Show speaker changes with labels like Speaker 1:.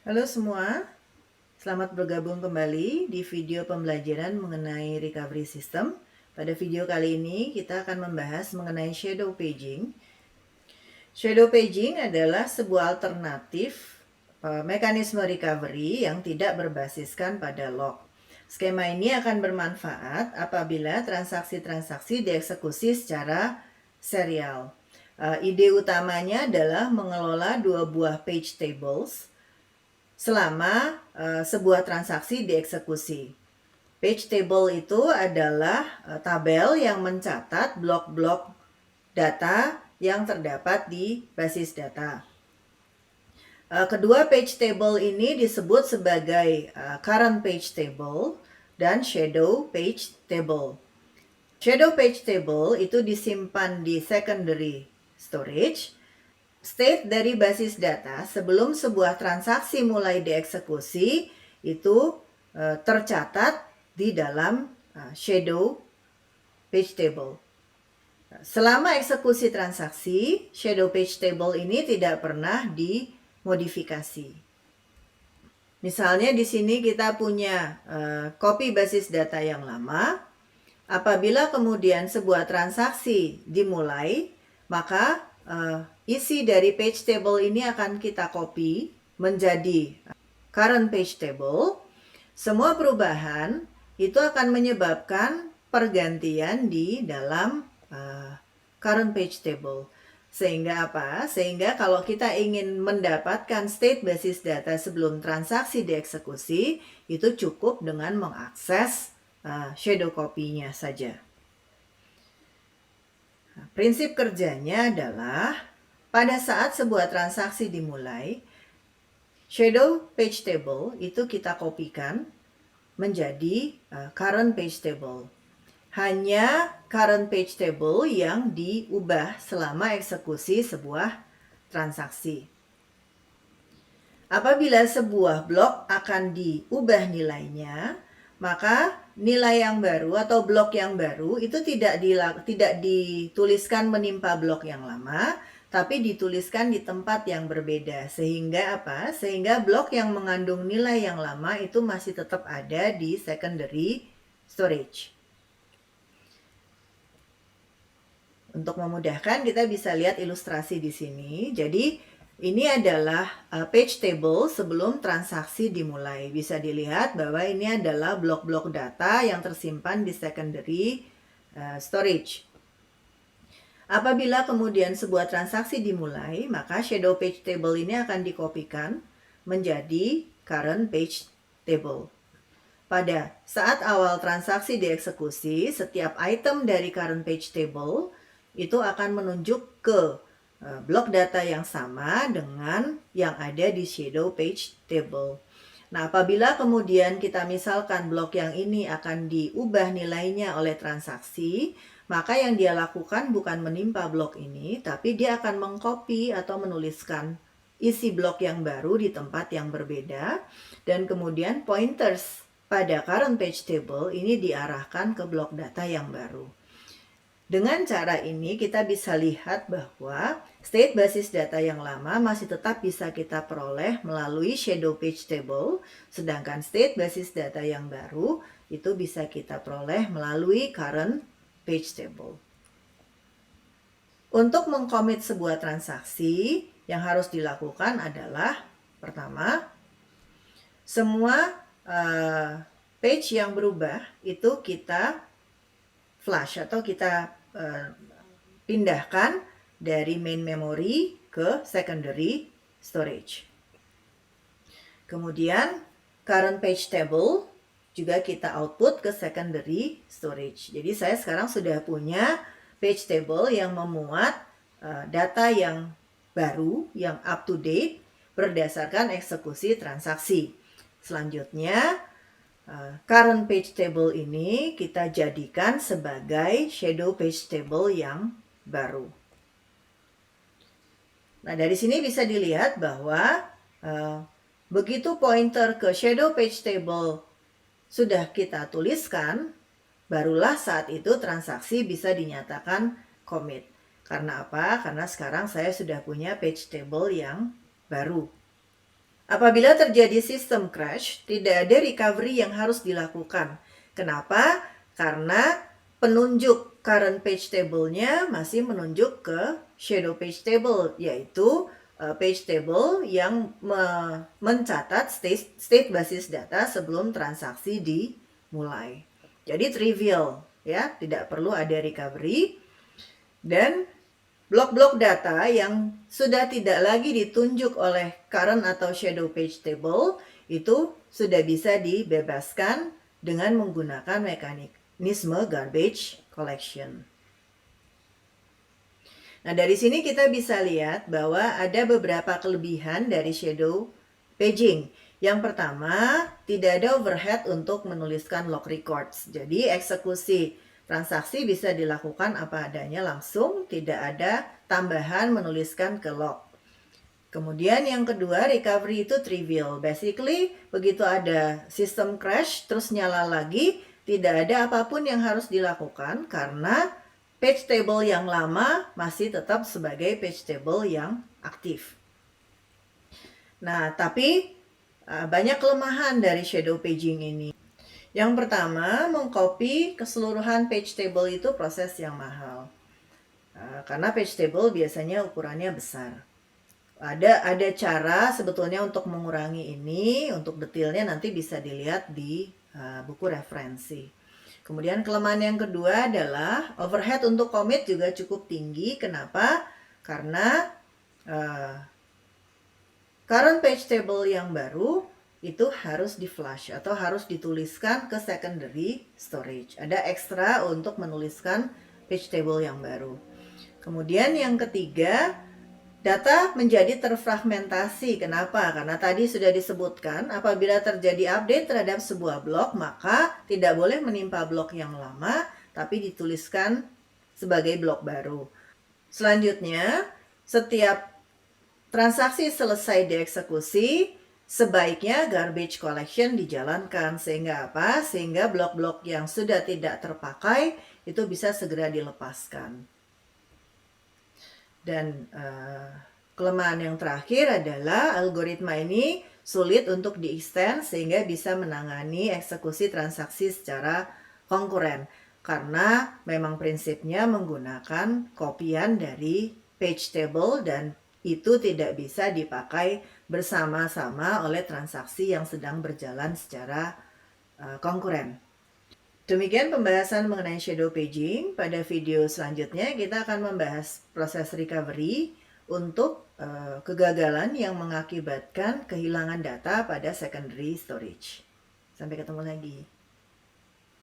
Speaker 1: Halo semua, selamat bergabung kembali di video pembelajaran mengenai recovery system. Pada video kali ini kita akan membahas mengenai shadow paging. Shadow paging adalah sebuah alternatif mekanisme recovery yang tidak berbasiskan pada log. Skema ini akan bermanfaat apabila transaksi-transaksi dieksekusi secara serial. Ide utamanya adalah mengelola dua buah page tables selama sebuah transaksi dieksekusi. Page table itu adalah tabel yang mencatat blok-blok data yang terdapat di basis data. Kedua page table ini disebut sebagai current page table dan shadow page table. Shadow page table itu disimpan di secondary storage. State dari basis data sebelum sebuah transaksi mulai dieksekusi itu tercatat di dalam shadow page table. Selama eksekusi transaksi, shadow page table ini tidak pernah dimodifikasi. Misalnya di sini kita punya copy basis data yang lama. Apabila kemudian sebuah transaksi dimulai, maka isi dari page table ini akan kita copy menjadi current page table. Semua perubahan itu akan menyebabkan pergantian di dalam current page table. Sehingga apa? Sehingga kalau kita ingin mendapatkan state basis data sebelum transaksi dieksekusi, itu cukup dengan mengakses shadow copy-nya saja. Nah, prinsip kerjanya adalah pada saat sebuah transaksi dimulai, shadow page table itu kita kopikan menjadi current page table. Hanya current page table yang diubah selama eksekusi sebuah transaksi. Apabila sebuah blok akan diubah nilainya, maka nilai yang baru atau blok yang baru itu tidak dituliskan menimpa blok yang lama, tapi dituliskan di tempat yang berbeda. Sehingga apa? Sehingga blok yang mengandung nilai yang lama itu masih tetap ada di secondary storage. Untuk memudahkan, kita bisa lihat ilustrasi di sini. Jadi ini adalah page table sebelum transaksi dimulai. Bisa dilihat bahwa ini adalah blok-blok data yang tersimpan di secondary storage. Apabila kemudian sebuah transaksi dimulai, maka shadow page table ini akan dikopikan menjadi current page table. Pada saat awal transaksi dieksekusi, setiap item dari current page table itu akan menunjuk ke blok data yang sama dengan yang ada di shadow page table. Nah, apabila kemudian kita misalkan blok yang ini akan diubah nilainya oleh transaksi, maka yang dia lakukan bukan menimpa blok ini, tapi dia akan mengcopy atau menuliskan isi blok yang baru di tempat yang berbeda, dan kemudian pointers pada current page table ini diarahkan ke blok data yang baru. Dengan cara ini kita bisa lihat bahwa state basis data yang lama masih tetap bisa kita peroleh melalui shadow page table, sedangkan state basis data yang baru itu bisa kita peroleh melalui current page table. Untuk mengcommit sebuah transaksi, yang harus dilakukan adalah pertama, semua page yang berubah itu kita flush atau kita pindahkan dari main memory ke secondary storage. Kemudian current page table juga kita output ke secondary storage. Jadi saya sekarang sudah punya page table yang memuat data yang baru, yang up to date berdasarkan eksekusi transaksi. Selanjutnya current page table ini kita jadikan sebagai shadow page table yang baru. Nah, dari sini bisa dilihat bahwa begitu pointer ke shadow page table sudah kita tuliskan, barulah saat itu transaksi bisa dinyatakan commit. Karena apa? Karena sekarang saya sudah punya page table yang baru. Apabila terjadi sistem crash, tidak ada recovery yang harus dilakukan. Kenapa? Karena penunjuk current page table-nya masih menunjuk ke shadow page table, yaitu page table yang mencatat state basis data sebelum transaksi dimulai. Jadi trivial, ya, tidak perlu ada recovery. Dan blok-blok data yang sudah tidak lagi ditunjuk oleh current atau shadow page table itu sudah bisa dibebaskan dengan menggunakan mekanisme garbage collection. Nah, dari sini kita bisa lihat bahwa ada beberapa kelebihan dari shadow paging. Yang pertama, tidak ada overhead untuk menuliskan log records. Jadi, eksekusi transaksi bisa dilakukan apa adanya langsung, tidak ada tambahan menuliskan ke log. Kemudian yang kedua, recovery itu trivial. Basically, begitu ada sistem crash, terus nyala lagi, tidak ada apapun yang harus dilakukan karena page table yang lama masih tetap sebagai page table yang aktif. Nah, tapi banyak kelemahan dari shadow paging ini. Yang pertama, mengcopy keseluruhan page table itu proses yang mahal. Karena page table biasanya ukurannya besar. Ada cara sebetulnya untuk mengurangi ini, untuk detailnya nanti bisa dilihat di buku referensi. Kemudian kelemahan yang kedua adalah overhead untuk commit juga cukup tinggi. Kenapa? Karena current page table yang baru itu harus di flush atau harus dituliskan ke secondary storage. Ada ekstra untuk menuliskan page table yang baru. Kemudian yang ketiga, data menjadi terfragmentasi. Kenapa? Karena tadi sudah disebutkan, apabila terjadi update terhadap sebuah blok, maka tidak boleh menimpa blok yang lama, tapi dituliskan sebagai blok baru. Selanjutnya, setiap transaksi selesai dieksekusi, sebaiknya garbage collection dijalankan. Sehingga apa? Sehingga blok-blok yang sudah tidak terpakai itu bisa segera dilepaskan. Dan kelemahan yang terakhir adalah algoritma ini sulit untuk di-extend sehingga bisa menangani eksekusi transaksi secara konkuren. Karena memang prinsipnya menggunakan kopian dari page table dan itu tidak bisa dipakai bersama-sama oleh transaksi yang sedang berjalan secara konkuren. Demikian pembahasan mengenai shadow paging. Pada video selanjutnya kita akan membahas proses recovery untuk kegagalan yang mengakibatkan kehilangan data pada secondary storage. Sampai ketemu lagi.